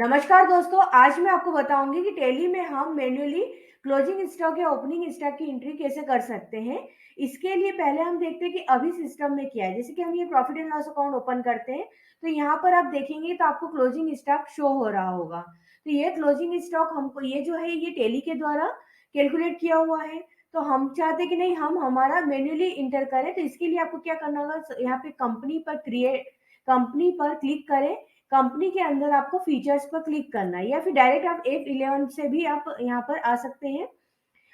नमस्कार दोस्तों, आज मैं आपको बताऊँगी कि टैली में हम मैन्युअली क्लोजिंग स्टॉक या ओपनिंग स्टॉक की एंट्री कैसे कर सकते हैं। इसके लिए पहले हम देखते हैं कि अभी सिस्टम में क्या है। जैसे कि हम ये profit and loss account open करते हैं, तो यहाँ पर आप देखेंगे तो आपको क्लोजिंग स्टॉक शो हो रहा होगा। तो ये क्लोजिंग स्टॉक हमको ये जो है ये टैली के द्वारा कैलकुलेट किया हुआ है। तो हम चाहते हैं कि नहीं हम हमारा मैन्युअली एंटर करें, तो इसके लिए आपको क्या करना होगा यहाँ पे कंपनी पर क्लिक करें। कंपनी के अंदर आपको फीचर्स पर क्लिक करना है या फिर डायरेक्ट आप F11 से भी आप यहाँ पर आ सकते हैं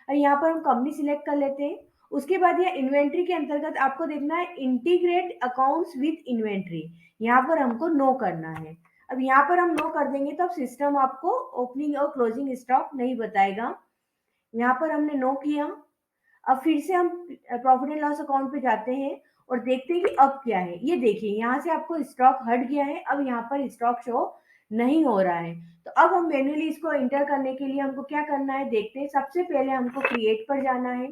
और यहाँ पर हम कंपनी सिलेक्ट कर लेते हैं। उसके बाद ये इन्वेंट्री के अंतर्गत आपको देखना है इंटीग्रेट अकाउंट्स विद इन्वेंट्री, यहाँ पर हमको नो करना है। अब यहाँ पर हम नो कर देंगे तो अब सिस्टम आपको ओपनिंग और क्लोजिंग स्टॉक नहीं बताएगा। यहाँ पर हमने नो किया। अब फिर से हम प्रॉफिट एंड लॉस अकाउंट पे जाते हैं और देखते हैं कि अब क्या है। ये देखिए यहाँ से आपको स्टॉक हट गया है, अब यहाँ पर स्टॉक शो नहीं हो रहा है। तो अब हम मैन्युअली इसको एंटर करने के लिए हमको क्या करना है देखते हैं। सबसे पहले हमको क्रिएट पर जाना है।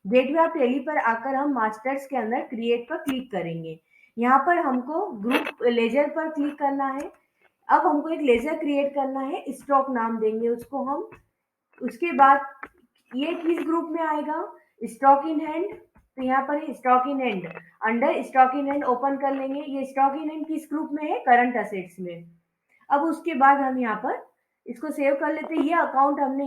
गेटवे ऑफ टैली पर आकर हम मास्टर्स के अंदर क्रिएट पर क्लिक करेंगे। यहाँ पर हमको ग्रुप लेजर पर क्लिक करना है। अब हमको एक लेजर क्रिएट करना है, स्टॉक नाम देंगे उसको हम। उसके बाद ये किस ग्रुप में आएगा, स्टॉक इन हैंड। तो यहाँ पर stock in hand, under stock in hand open कर लेंगे। ये स्टॉक इन हैंड किस ग्रुप में है, करंट असेट्स में। अब उसके बाद हम यहाँ पर इसको सेव कर लेते हैं। ये अकाउंट हमने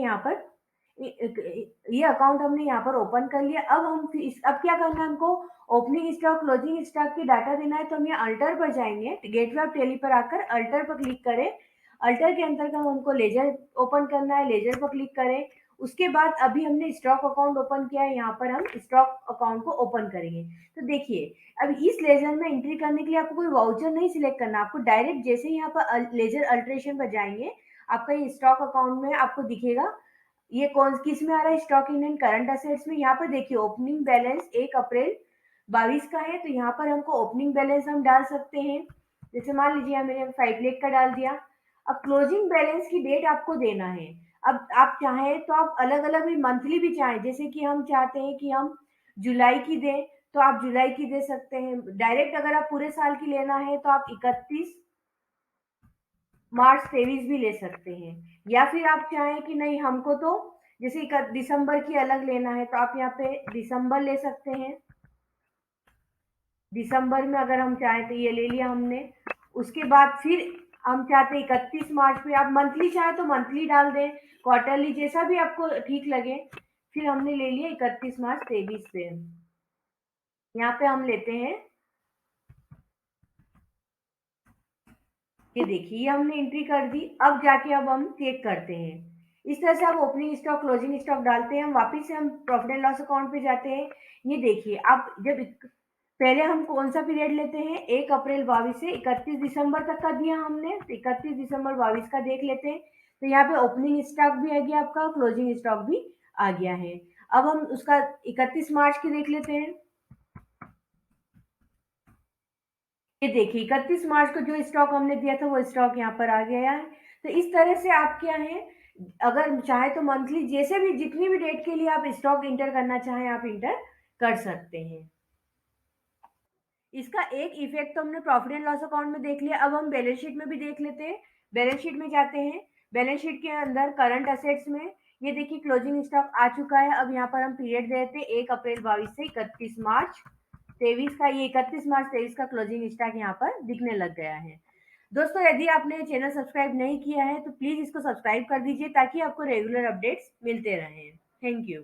यहाँ पर ओपन कर लिया। अब अब क्या करना है हमको, ओपनिंग स्टॉक क्लोजिंग स्टॉक की डाटा देना है। तो हम यहाँ अल्टर पर जाएंगे, गेटवे ऑफ टैली पर आकर अल्टर पर क्लिक करें। अल्टर के अंतर्गत हमको लेजर ओपन करना है, लेजर पर क्लिक करें। उसके बाद अभी हमने स्टॉक अकाउंट ओपन किया है, यहाँ पर हम स्टॉक अकाउंट को ओपन करेंगे। तो देखिए अब इस लेजर में एंट्री करने के लिए आपको कोई वाउचर नहीं सिलेक्ट करना। आपको डायरेक्ट जैसे ही यहाँ पर लेजर अल्ट्रेशन पर जाएंगे, आपका ये स्टॉक अकाउंट में आपको दिखेगा। ये कौन किस में आ रहा है, stock in and current assets में। यहाँ पर देखिए ओपनिंग बैलेंस 1 अप्रैल 22 का है, तो यहाँ पर हमको ओपनिंग बैलेंस हम डाल सकते हैं। जैसे मान लीजिए मैंने 5 लाख का डाल दिया। अब क्लोजिंग बैलेंस की डेट आपको देना है। अब आप चाहें तो आप अलग अलग भी मंथली भी चाहें, जैसे कि हम चाहते हैं कि हम जुलाई की दें तो आप जुलाई की दे सकते हैं। डायरेक्ट अगर आप पूरे साल की लेना है तो आप 31 मार्च 23 भी ले सकते हैं। या फिर आप चाहें कि नहीं हमको तो जैसे दिसंबर की अलग लेना है तो आप यहाँ पे दिसंबर ले सकते हैं। दिसंबर में अगर हम चाहें तो ये ले लिया हमने। उसके बाद फिर हम चाहते हैं 31 मार्च पे, आप मंथली चाहे तो मंथली डाल दें, क्वार्टरली जैसा भी आपको ठीक लगे। फिर हमने ले लिया 31 मार्च 23 पे। यहाँ पे हम लेते हैं, ये देखिए ये हमने एंट्री कर दी। अब जाके अब हम चेक करते हैं। इस तरह से आप ओपनिंग स्टॉक क्लोजिंग स्टॉक डालते हैं। हम वापस से हम प्रॉफिट एंड लॉस अकाउंट पे जाते हैं। ये देखिए आप जब पहले हम कौन सा पीरियड लेते हैं, 1 अप्रैल 22 से 31 दिसंबर तक का दिया हमने, तो 31 दिसंबर 22 का देख लेते हैं। तो यहाँ पे ओपनिंग स्टॉक भी आ गया आपका, क्लोजिंग स्टॉक भी आ गया है। अब हम उसका 31 मार्च की देख लेते हैं। ये देखिए 31 मार्च को जो स्टॉक हमने दिया था वो स्टॉक यहाँ पर आ गया है। तो इस तरह से आप क्या है, अगर चाहे तो मंथली जैसे भी जितनी भी डेट के लिए आप स्टॉक इंटर करना चाहें आप इंटर कर सकते हैं। इसका एक इफेक्ट तो हमने प्रॉफिट एंड लॉस अकाउंट में देख लिया। अब हम बैलेंस शीट में भी देख लेते हैं। बैलेंस शीट में जाते हैं। बैलेंस शीट के अंदर करंट असेट्स में ये देखिए क्लोजिंग स्टॉक आ चुका है। अब यहाँ पर हम पीरियड देते हैं 1 अप्रैल 22 से 31 मार्च 23 का। ये 31 मार्च 23 का क्लोजिंग स्टॉक यहाँ पर दिखने लग गया है। दोस्तों यदि आपने चैनल सब्सक्राइब नहीं किया है तो प्लीज इसको सब्सक्राइब कर दीजिए ताकि आपको रेगुलर अपडेट्स मिलते रहें। Thank you.